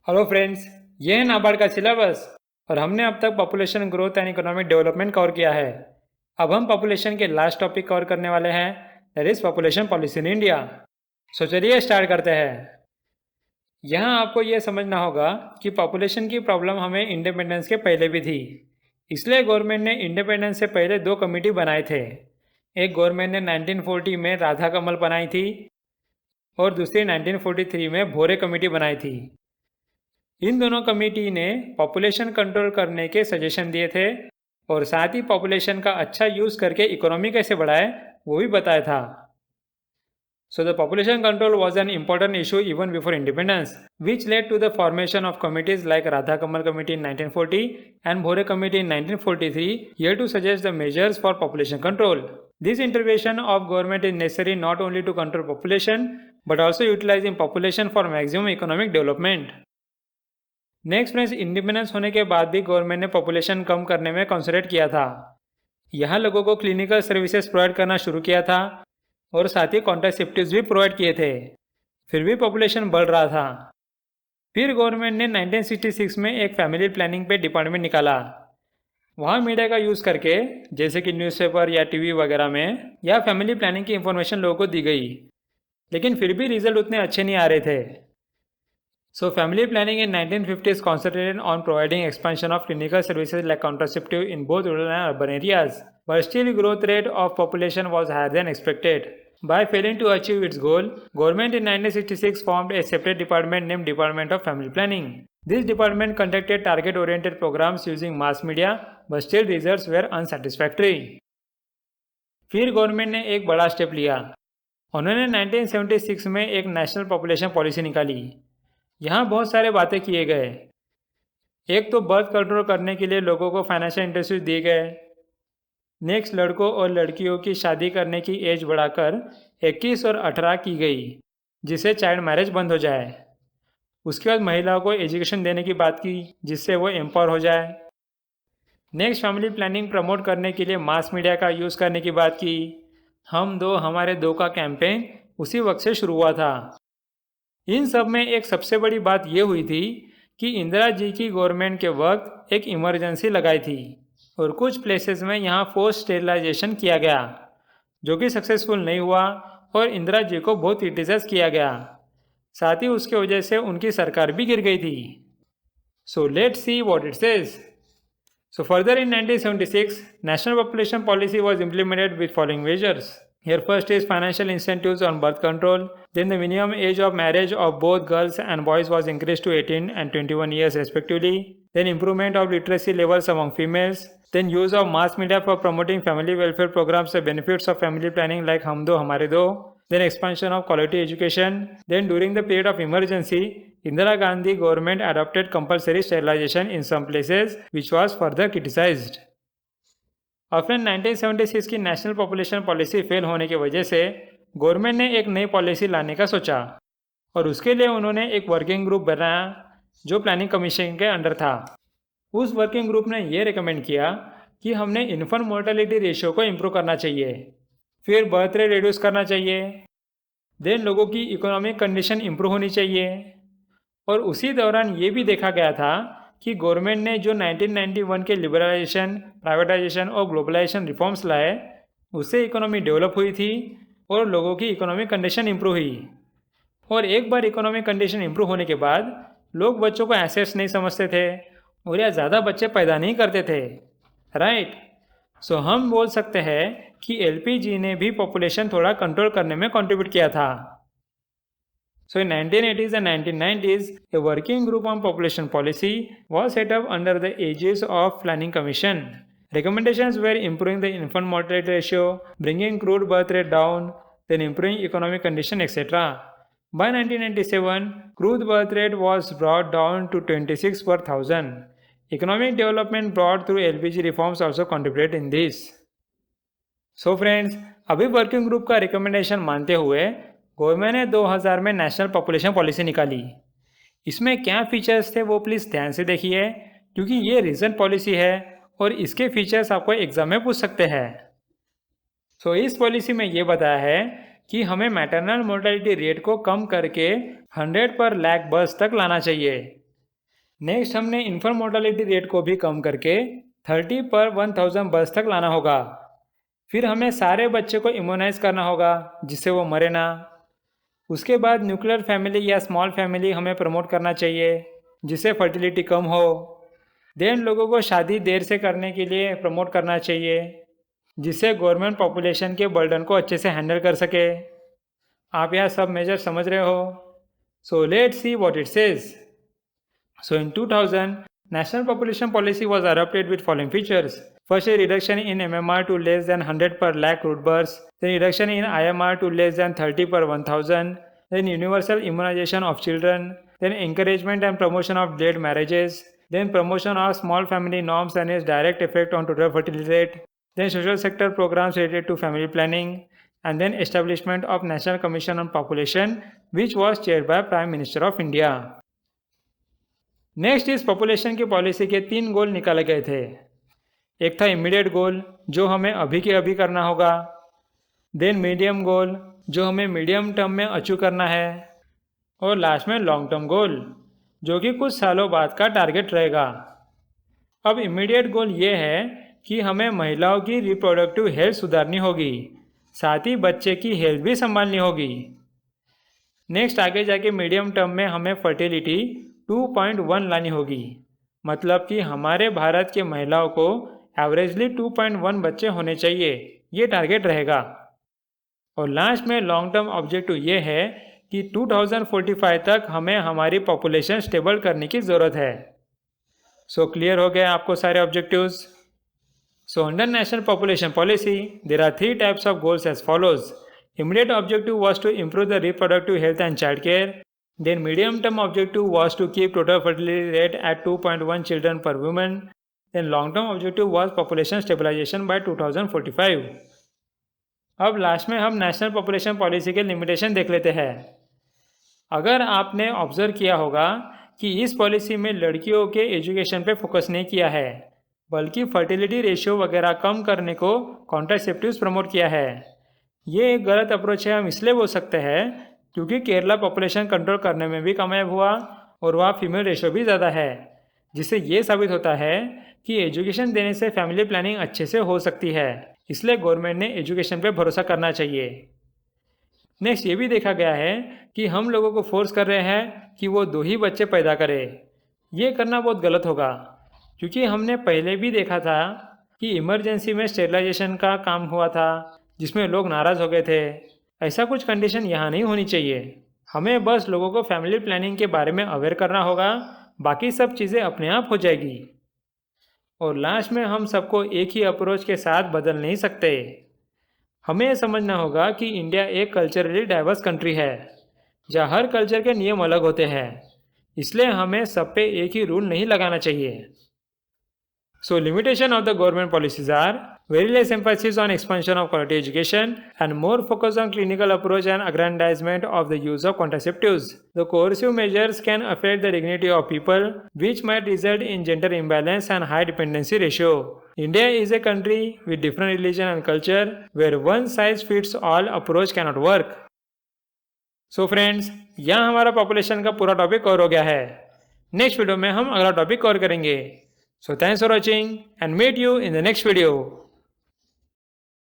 Hello friends, ये है नाबार्ड का सिलेबस और हमने अब तक population growth and economic development cover किया है। अब हम पॉपुलेशन के लास्ट टॉपिक कवर करने वाले हैं, that is population policy in India. So चलिए स्टार्ट करते हैं। यहाँ आपको ये समझना होगा कि पॉपुलेशन की प्रॉब्लम हमें इंडिपेंडेंस के पहले भी थी। इसलिए गवर्नमेंट ने इंडिपेंडेंस से पहले दो कमेटी बनाए थे। एक गवर्नमेंट ने 1940 में राधा कमल बनाई थी और दूसरी 1943 में भोरे कमेटी बनाई थी। इन दोनों कमेटी ने पॉपुलेशन कंट्रोल करने के सजेशन दिए थे और साथ ही पॉपुलेशन का अच्छा यूज़ करके इकोनॉमी कैसे बढ़ाए वो भी बताया था। So the population control was an important issue even before independence, which led to the formation of committees like Radha Kamal Committee in 1940 and Bhore Committee in 1943 here to suggest the measures for population control. This intervention of government is necessary not only to control population but also utilizing population for maximum economic development. Next friends, independence होने के बाद भी government ने population कम करने में concentrate किया था। यहाँ लोगों को क्लिनिकल सर्विसेज प्रोवाइड करना शुरू किया था और साथ ही कॉन्ट्रासेप्टिव्स भी प्रोवाइड किए थे। फिर भी पॉपुलेशन बढ़ रहा था। फिर गवर्नमेंट ने 1966 में एक फैमिली प्लानिंग पे डिपार्टमेंट निकाला। वहाँ मीडिया का यूज़ करके जैसे कि न्यूज़पेपर या टीवी वगैरह में या फैमिली प्लानिंग की इंफॉर्मेशन लोगों को दी गई, लेकिन फिर भी रिजल्ट उतने अच्छे नहीं आ रहे थे। So family planning in 1950s concentrated on providing expansion of clinical services like contraceptive in both rural and urban areas, but still growth rate of population was higher than expected. By failing to achieve its goal, government in 1966 formed a separate department named Department of Family Planning. This department conducted target-oriented programs using mass media, but still results were unsatisfactory. फिर government ने एक बड़ा step लिया। उन्होंने 1976 में एक national population policy निकाली। यहाँ बहुत सारे बातें किए गए। एक तो बर्थ कंट्रोल करने के लिए लोगों को फाइनेंशियल इंसेंटिव्स दिए गए। नेक्स्ट, लड़कों और लड़कियों की शादी करने की एज बढ़ाकर 21 और 18 की गई, जिससे चाइल्ड मैरिज बंद हो जाए। उसके बाद महिलाओं को एजुकेशन देने की बात की, जिससे वो एम्पावर हो जाए। नेक्स्ट, फैमिली प्लानिंग प्रमोट करने के लिए मास मीडिया का यूज़ करने की बात की। हम दो हमारे दो का कैंपेन उसी वक्त से शुरू हुआ था। इन सब में एक सबसे बड़ी बात यह हुई थी कि इंदिरा जी की गवर्नमेंट के वक्त एक इमरजेंसी लगाई थी और कुछ प्लेसेस में यहाँ फोर्स स्टेरिलाइजेशन किया गया, जो कि सक्सेसफुल नहीं हुआ और इंदिरा जी को बहुत क्रिटिसाइज किया गया। साथ ही उसके वजह से उनकी सरकार भी गिर गई थी। So let's see what it says. So further in 1976, National Population Policy was implemented with following measures. Here first is financial incentives on birth control. Then the minimum age of marriage of both girls and boys was increased to 18 and 21 years respectively. Then improvement of literacy levels among females. Then use of mass media for promoting family welfare programs, the benefits of family planning like Hum Do Hamare Do. Then expansion of quality education. Then during the period of emergency, Indira Gandhi government adopted compulsory sterilization in some places, which was further criticized. After 1976 की national population policy fail होने की वजह से government ने एक नई policy लाने का सोचा और उसके लिए उन्होंने एक वर्किंग ग्रुप बनाया जो प्लानिंग कमीशन के अंडर था। उस वर्किंग ग्रुप ने यह रिकमेंड किया कि हमने इन्फेंट मोर्टेलिटी रेशियो को इम्प्रूव करना चाहिए, फिर बर्थ रेट रिड्यूस करना चाहिए, देन लोगों की इकोनॉमिक कंडीशन इम्प्रूव होनी चाहिए। और उसी दौरान ये भी देखा गया था कि गवर्नमेंट ने जो 1991 के लिबरलाइजेशन, प्राइवेटाइजेशन और ग्लोबलाइजेशन रिफॉर्म्स लाए, उससे इकोनॉमी डेवलप हुई थी और लोगों की इकोनॉमिक कंडीशन इम्प्रूव हुई। और एक बार इकोनॉमिक कंडीशन इम्प्रूव होने के बाद लोग बच्चों को एसेट्स नहीं समझते थे और या ज़्यादा बच्चे पैदा नहीं करते थे, राइट। सो हम बोल सकते हैं कि एलपीजी ने भी पॉपुलेशन थोड़ा कंट्रोल करने में कंट्रीब्यूट किया था। So in 1980s and 1990s, a working group on population policy was set up under the aegis of Planning Commission. Recommendations were improving the infant mortality ratio, bringing crude birth rate down, then improving economic condition, etc. By 1997, crude birth rate was brought down to 26 per thousand. Economic development brought through LPG reforms also contributed in this. So friends, अभी working group का recommendation मानते हुए government ने 2000 में national population policy निकाली। इसमें क्या features थे वो प्लीज़ ध्यान से देखिए, क्योंकि ये रीजन पॉलिसी है और इसके फीचर्स आपको एग्जाम में पूछ सकते हैं। सो इस पॉलिसी में ये बताया है कि हमें मैटरनल मोर्टेलिटी रेट को कम करके 100 पर लाख बर्थ तक लाना चाहिए। नेक्स्ट हमने इन्फेंट मोर्टालिटी रेट को भी कम करके 30 पर 1000 बर्थ तक लाना होगा। फिर हमें सारे बच्चे को इम्यूनाइज करना होगा जिससे वो मरे ना। उसके बाद न्यूक्लियर फैमिली या स्मॉल फैमिली हमें प्रमोट करना चाहिए जिससे फर्टिलिटी कम हो। देन लोगों को शादी देर से करने के लिए प्रमोट करना चाहिए जिससे गवर्नमेंट पॉपुलेशन के बर्डन को अच्छे से हैंडल कर सके। आप यह सब मेजर समझ रहे हो? So let's see what it says. So in 2000, National Population Policy was adopted with following features. First, a reduction in MMR to less than 100 per lakh root births, then reduction in IMR to less than 30 per 1000, then universal immunization of children, then encouragement and promotion of delayed marriages, then promotion of small family norms and its direct effect on total fertility rate, then social sector programs related to family planning, and then establishment of National Commission on Population, which was chaired by Prime Minister of India. Next इस population की policy के 3 गोल निकाले गए थे। एक था immediate गोल जो हमें अभी के अभी करना होगा, देन मीडियम गोल जो हमें मीडियम टर्म में अचीव करना है, और लास्ट में लॉन्ग टर्म गोल जो कि कुछ सालों बाद का टारगेट रहेगा। अब इमीडिएट गोल ये है कि हमें महिलाओं की रिप्रोडक्टिव हेल्थ सुधारनी होगी, साथ ही बच्चे की हेल्थ भी संभालनी होगी। नेक्स्ट आगे जाके मीडियम टर्म में हमें फर्टिलिटी 2.1 लानी होगी, मतलब कि हमारे भारत के महिलाओं को एवरेजली 2.1 बच्चे होने चाहिए, ये टारगेट रहेगा। और लास्ट में लॉन्ग टर्म ऑब्जेक्टिव ये है कि 2045 तक हमें हमारी पॉपुलेशन स्टेबल करने की ज़रूरत है। सो क्लियर हो गया आपको सारे objectives? So under national population policy there are 3 types of goals as follows. Immediate objective was to improve the reproductive health and child care. Then medium-term objective was to keep total fertility rate at 2.1 children per woman. Then long-term objective was population stabilization by 2045. अब last में हम national population policy के limitation देख लेते हैं। अगर आपने observe किया होगा कि इस पॉलिसी में लड़कियों के एजुकेशन पे फोकस नहीं किया है, बल्कि फर्टिलिटी रेशियो वगैरह कम करने को कॉन्ट्रासेप्टिव्स प्रमोट किया है। ये एक गलत अप्रोच है, हम इसलिए बोल सकते हैं क्योंकि केरला पॉपुलेशन कंट्रोल करने में भी कामयाब हुआ और वहाँ फीमेल रेशो भी ज़्यादा है, जिससे ये साबित होता है कि एजुकेशन देने से फैमिली प्लानिंग अच्छे से हो सकती है। इसलिए गवर्नमेंट ने एजुकेशन पे भरोसा करना चाहिए। नेक्स्ट ये भी देखा गया है कि हम लोगों को फोर्स कर रहे हैं कि वो 2 ही बच्चे पैदा करें। ये करना बहुत गलत होगा, क्योंकि हमने पहले भी देखा था कि इमरजेंसी में स्टेरिलाइजेशन का काम हुआ था जिसमें लोग नाराज़ हो गए थे। ऐसा कुछ कंडीशन यहाँ नहीं होनी चाहिए। हमें बस लोगों को फैमिली प्लानिंग के बारे में अवेयर करना होगा, बाकी सब चीज़ें अपने आप हो जाएगी। और लास्ट में हम सबको एक ही अप्रोच के साथ बदल नहीं सकते। हमें यह समझना होगा कि इंडिया एक कल्चरली डाइवर्स कंट्री है जहाँ हर कल्चर के नियम अलग होते हैं, इसलिए हमें सब पे एक ही रूल नहीं लगाना चाहिए। So limitation of the government policies are very less emphasis on expansion of quality education and more focus on clinical approach and aggrandizement of the use of contraceptives. The coercive measures can affect the dignity of people, which might result in gender imbalance and high dependency ratio. India is a country with different religion and culture where one size fits all approach cannot work. So friends, यहाँ हमारा population का पूरा topic cover हो गया है। Next video में हम अगला टॉपिक कवर करेंगे। So thanks for watching and meet you in the next video.